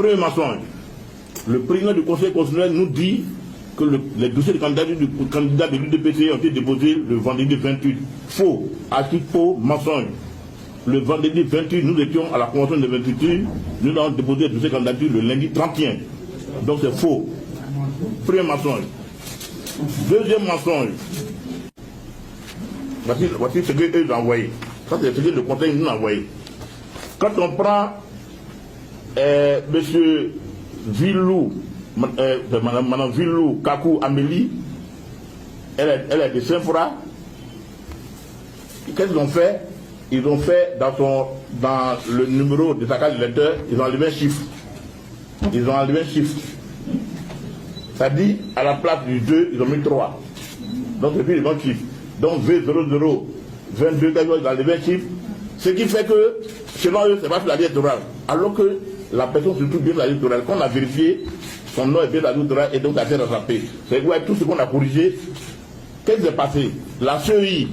Premier mensonge. Le président du Conseil constitutionnel nous dit que les dossiers de candidats de l'UDPC ont été déposés le vendredi 28. Faux, article faux, mensonge. Le vendredi 28, nous étions à la convention de d'investiture, nous avons déposé les dossiers de candidature le lundi 31. Donc c'est faux. Premier mensonge. Deuxième mensonge. Voici ce qu'eux ont envoyé. Ça c'est ce que le Conseil nous a envoyé. Quand on prend monsieur Villou, madame Villou Kakou Amélie, elle est de Saint-Fra. Qu'est-ce qu'ils ont fait? Ils ont fait dans le numéro de sa carte de lecteur, ils ont enlevé un chiffre. Ils ont enlevé un chiffre. Ça dit, à la place du 2, ils ont mis 3. Donc c'est plus le bon chiffre. Donc V00, 22, ils ont enlevé un chiffre. Ce qui fait que, selon eux, c'est pas sur la liste électorale. Alors que la personne se trouve bien sur la liste électorale. Quand on a vérifié, son nom est bien sur la liste électorale et donc ça a été rattrapé. C'est quoi tout ce qu'on a corrigé? Qu'est-ce qui s'est passé? La CEI,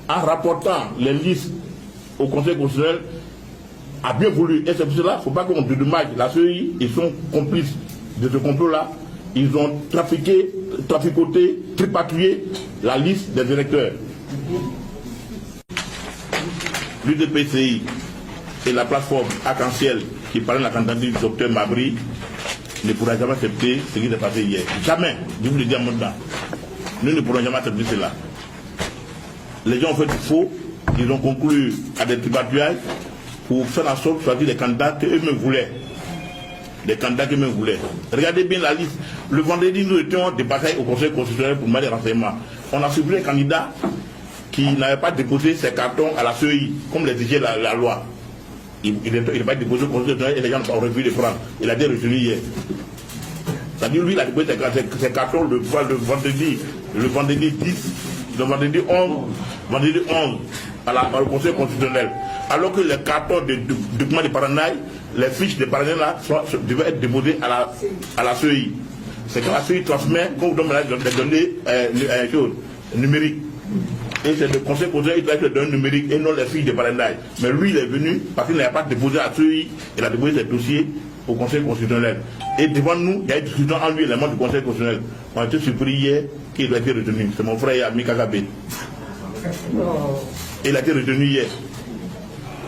en rapportant les listes au Conseil constitutionnel, a bien voulu. Et c'est pour cela qu'il ne faut pas qu'on dédommage la CEI. Ils sont complices de ce complot-là. Ils ont traficoté, tripatouillé la liste des électeurs. L'UDPCI et la plateforme Arc-en-Ciel qui parlait de la candidature du docteur Mabry ne pourra jamais accepter ce qui s'est passé hier. Jamais. Je vous le dis à mon temps. Nous ne pourrons jamais accepter cela. Les gens ont fait du faux, ils ont conclu à des tripatouillages pour faire en sorte de choisir les candidats qu'eux-mêmes voulaient. Les candidats qu'eux-mêmes voulaient. Regardez bien la liste. Le vendredi, nous étions dépassés au Conseil constitutionnel pour mettre des renseignements. On a supprimé un candidat qui n'avait pas déposé ses cartons à la CEI, comme l'exigeait la loi. Il n'a pas déposé au Conseil constitutionnel et les gens n'ont pas refusé de prendre. Il a été retenu hier. C'est-à-dire, lui, il a déposé ses cartons le vendredi 10, le vendredi 11 au Conseil constitutionnel. Alors que les cartons de documents de parrainage, les fiches de parrainage là, devaient être déposées à la CEI. C'est quand la CEI transmet, comme vous donnez des données numériques. Et c'est le Conseil constitutionnel qui doit être les données numériques et non les fiches de parrainage. Mais lui, il est venu parce qu'il n'avait pas déposé à la CEI, il a déposé ses dossiers au Conseil constitutionnel. Et devant nous, il y a une discussion entre lui et les membres du Conseil constitutionnel. On a été surpris hier qu'il a été retenu. C'est mon frère Ami Kagabe. Il a été retenu hier.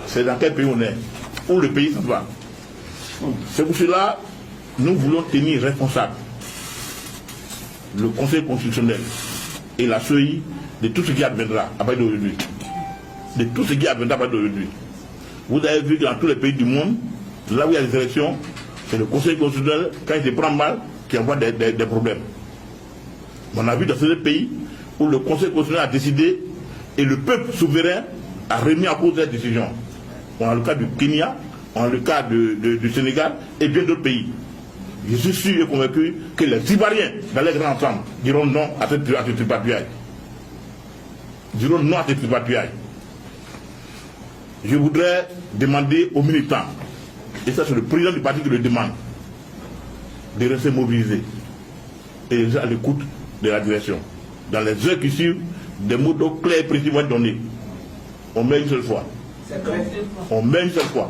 C'est dans quel pays on est? Où le pays s'en va? C'est pour cela nous voulons tenir responsable le Conseil constitutionnel et la CEI de tout ce qui adviendra à partir d'aujourd'hui. De tout ce qui adviendra à partir d'aujourd'hui. Vous avez vu que dans tous les pays du monde, là où il y a des élections, c'est le Conseil constitutionnel, quand il se prend mal, qui envoie des problèmes. On a vu dans ces pays où le Conseil constitutionnel a décidé et le peuple souverain a remis en cause cette décision. On a le cas du Kenya, on a le cas du Sénégal et bien d'autres pays. Je suis sûr et convaincu que les Ivoiriens, dans les grands ensembles, diront non à ce tripatouillage. Diront non à ce tripatouillage. Je voudrais demander aux militants, et ça c'est le président du parti qui le demande, de rester mobilisés et de rester à l'écoute de la direction. Dans les heures qui suivent, des mots clairs et précis vont être donnés. On met une seule fois. On met une seule fois.